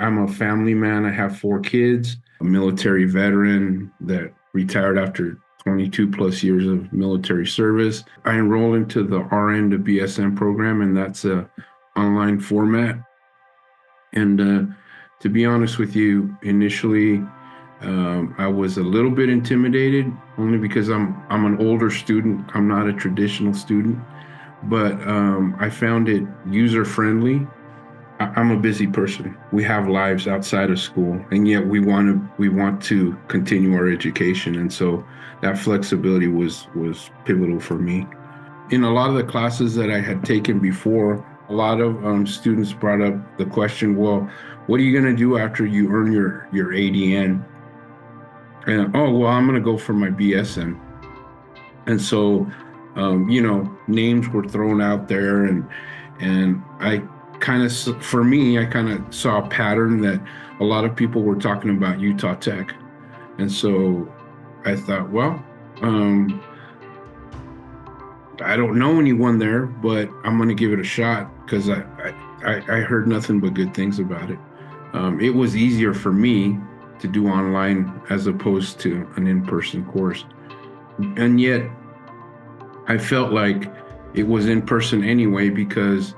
I'm a family man. I have 4 kids, a military veteran that retired after 22 plus years of military service. I enrolled into the RN to BSN program, and that's a online format. And to be honest with you, initially, I was a little bit intimidated, only because I'm an older student. I'm not a traditional student, but I found it user friendly. I'm a busy person. We have lives outside of school, and yet we want to continue our education, and so that flexibility was pivotal for me. In a lot of the classes that I had taken before, a lot of students brought up the question, well, what are you going to do after you earn your ADN? And oh, well, I'm going to go for my BSN. And so, names were thrown out there, and I kind of, for me, I kind of saw a pattern that a lot of people were talking about Utah Tech. And so I thought, well, I don't know anyone there, but I'm going to give it a shot because I heard nothing but good things about it. It was easier for me to do online as opposed to an in-person course. And yet I felt like it was in person anyway because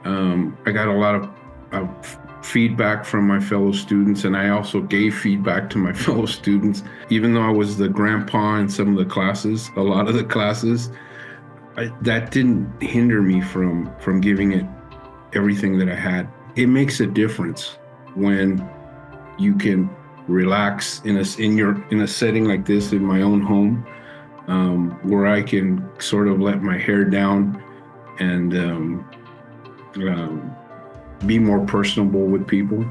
I got a lot of feedback from my fellow students, and I also gave feedback to my fellow students. Even though I was the grandpa in some of the classes, a lot of the classes, that didn't hinder me from giving it everything that I had. It makes a difference when you can relax in a setting like this in my own home, where I can sort of let my hair down and be more personable with people.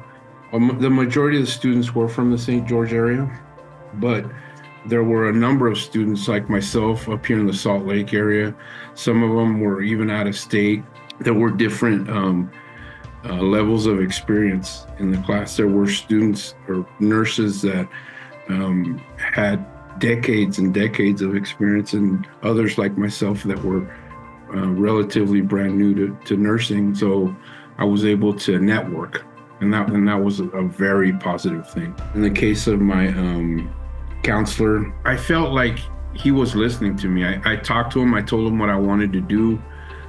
The majority of the students were from the St. George area, but there were a number of students like myself up here in the Salt Lake area. Some of them were even out of state. There were different levels of experience in the class. There were students or nurses that had decades and decades of experience, and others like myself that were relatively brand new to nursing. So I was able to network, and that was a very positive thing. In the case of my counselor, I felt like he was listening to me. I talked to him. I told him what I wanted to do.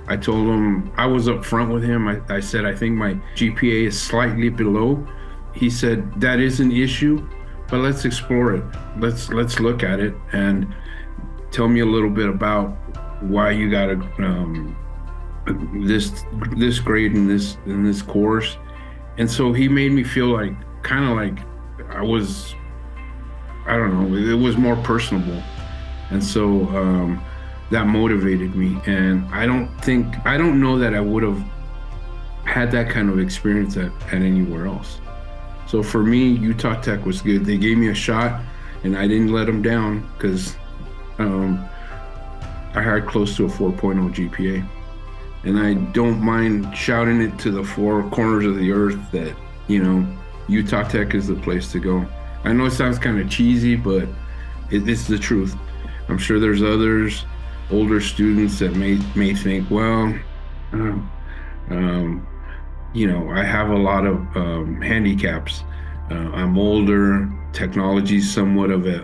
I told him, I was up front with him. I said, I think my GPA is slightly below. He said, that is an issue, but let's explore it. Let's look at it and tell me a little bit about why you got this grade in this course. And so he made me feel like kind of like I was, I don't know, it was more personable. And so that motivated me. And I don't know that I would have had that kind of experience at anywhere else. So for me, Utah Tech was good. They gave me a shot, and I didn't let them down because I had close to a 4.0 GPA. And I don't mind shouting it to the 4 corners of the earth that, Utah Tech is the place to go. I know it sounds kind of cheesy, but it's the truth. I'm sure there's others, older students that may think, well, I have a lot of handicaps. I'm older. Technology is somewhat of a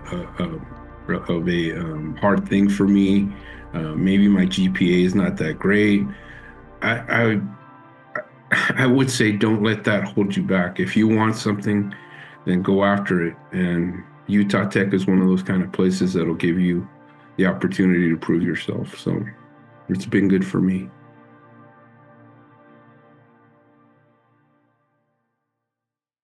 hard thing for me. Maybe my GPA is not that great. I would say don't let that hold you back. If you want something, then go after it. And Utah Tech is one of those kind of places that'll give you the opportunity to prove yourself. So it's been good for me.